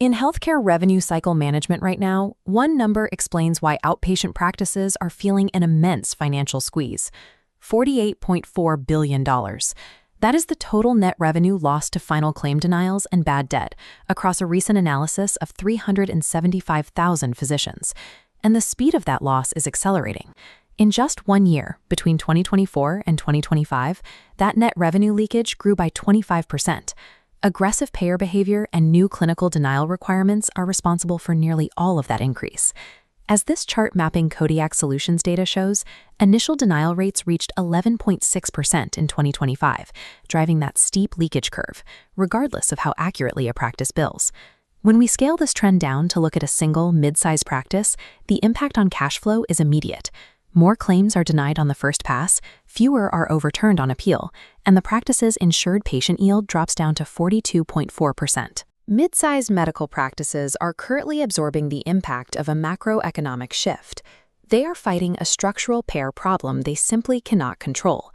In healthcare revenue cycle management right now, one number explains why outpatient practices are feeling an immense financial squeeze: $48.4 billion. That is the total net revenue lost to final claim denials and bad debt across a recent analysis of 375,000 physicians. And the speed of that loss is accelerating. In just 1 year, between 2024 and 2025, that net revenue leakage grew by 25%. Aggressive payer behavior and new clinical denial requirements are responsible for nearly all of that increase. As this chart mapping Kodiak Solutions data shows, initial denial rates reached 11.6% in 2025, driving that steep leakage curve, regardless of how accurately a practice bills. When we scale this trend down to look at a single, mid-size practice, the impact on cash flow is immediate. More claims are denied on the first pass, fewer are overturned on appeal, and the practice's insured patient yield drops down to 42.4%. Mid-sized medical practices are currently absorbing the impact of a macroeconomic shift. They are fighting a structural payer problem they simply cannot control.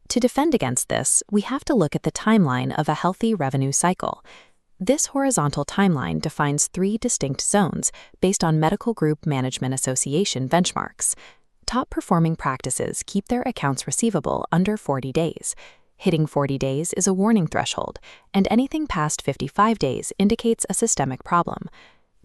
To defend against this, we have to look at the timeline of a healthy revenue cycle. This horizontal timeline defines 3 distinct zones based on Medical Group Management Association benchmarks. Top-performing practices keep their accounts receivable under 40 days. Hitting 40 days is a warning threshold, and anything past 55 days indicates a systemic problem.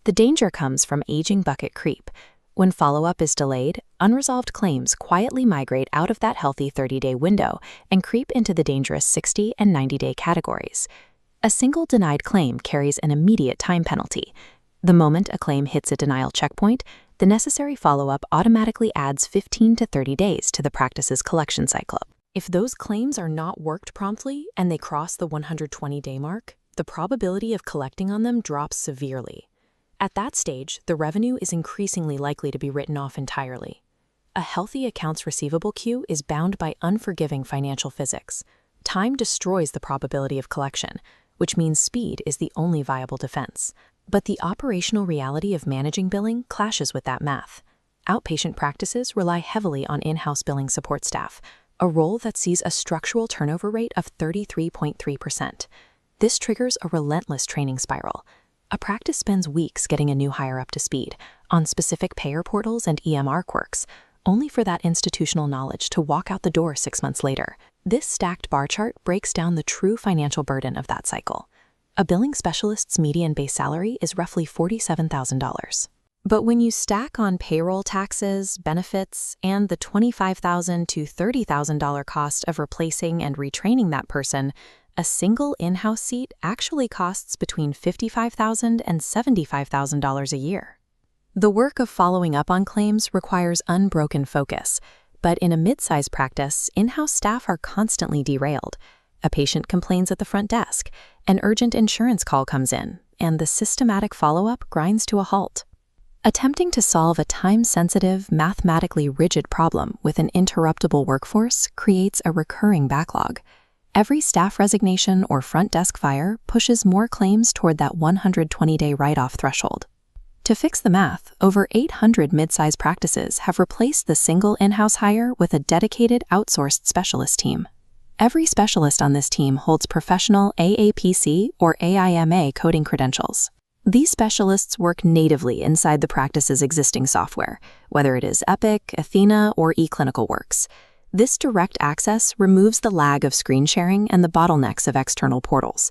The danger comes from aging bucket creep. When follow-up is delayed, unresolved claims quietly migrate out of that healthy 30-day window and creep into the dangerous 60- and 90-day categories. A single denied claim carries an immediate time penalty. The moment a claim hits a denial checkpoint, the necessary follow-up automatically adds 15 to 30 days to the practice's collection cycle. If those claims are not worked promptly and they cross the 120-day mark, the probability of collecting on them drops severely. At that stage, the revenue is increasingly likely to be written off entirely. A healthy accounts receivable queue is bound by unforgiving financial physics. Time destroys the probability of collection, which means speed is the only viable defense. But the operational reality of managing billing clashes with that math. Outpatient practices rely heavily on in-house billing support staff, a role that sees a structural turnover rate of 33.3%. This triggers a relentless training spiral. A practice spends weeks getting a new hire up to speed on specific payer portals and EMR quirks, only for that institutional knowledge to walk out the door 6 months later. This stacked bar chart breaks down the true financial burden of that cycle. A billing specialist's median base salary is roughly $47,000. But when you stack on payroll taxes, benefits, and the $25,000 to $30,000 cost of replacing and retraining that person, a single in-house seat actually costs between $55,000 and $75,000 a year. The work of following up on claims requires unbroken focus, but in a mid-size practice, in-house staff are constantly derailed. A patient complains at the front desk, an urgent insurance call comes in, and the systematic follow-up grinds to a halt. Attempting to solve a time-sensitive, mathematically rigid problem with an interruptible workforce creates a recurring backlog. Every staff resignation or front desk fire pushes more claims toward that 120-day write-off threshold. To fix the math, over 800 mid-size practices have replaced the single in-house hire with a dedicated outsourced specialist team. Every specialist on this team holds professional AAPC or AHIMA coding credentials. These specialists work natively inside the practice's existing software, whether it is Epic, Athena, or eClinicalWorks. This direct access removes the lag of screen sharing and the bottlenecks of external portals.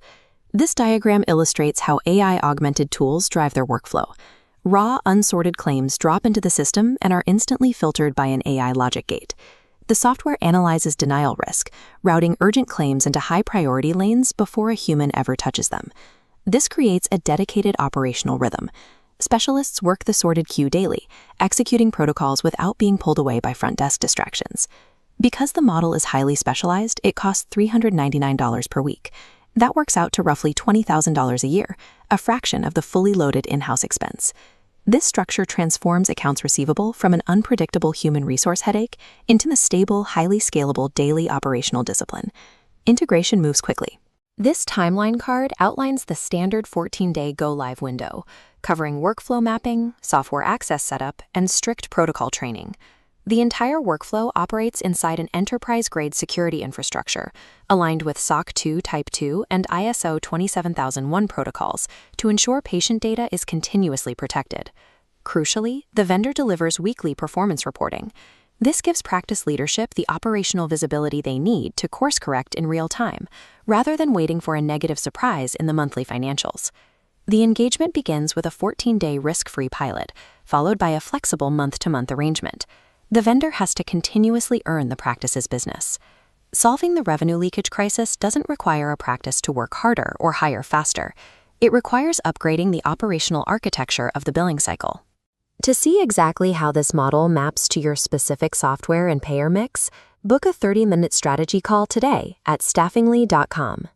This diagram illustrates how AI-augmented tools drive their workflow. Raw, unsorted claims drop into the system and are instantly filtered by an AI logic gate. The software analyzes denial risk, routing urgent claims into high-priority lanes before a human ever touches them. This creates a dedicated operational rhythm. Specialists work the sorted queue daily, executing protocols without being pulled away by front desk distractions. Because the model is highly specialized, it costs $399 per week. That works out to roughly $20,000 a year, a fraction of the fully loaded in-house expense. This structure transforms accounts receivable from an unpredictable human resource headache into the stable, highly scalable daily operational discipline. Integration moves quickly. This timeline card outlines the standard 14-day go-live window, covering workflow mapping, software access setup, and strict protocol training. The entire workflow operates inside an enterprise-grade security infrastructure, aligned with SOC 2 Type 2 and ISO 27001 protocols to ensure patient data is continuously protected. Crucially, the vendor delivers weekly performance reporting. This gives practice leadership the operational visibility they need to course-correct in real time, rather than waiting for a negative surprise in the monthly financials. The engagement begins with a 14-day risk-free pilot, followed by a flexible month-to-month arrangement. The vendor has to continuously earn the practice's business. Solving the revenue leakage crisis doesn't require a practice to work harder or hire faster. It requires upgrading the operational architecture of the billing cycle. To see exactly how this model maps to your specific software and payer mix, book a 30-minute strategy call today at staffingly.com.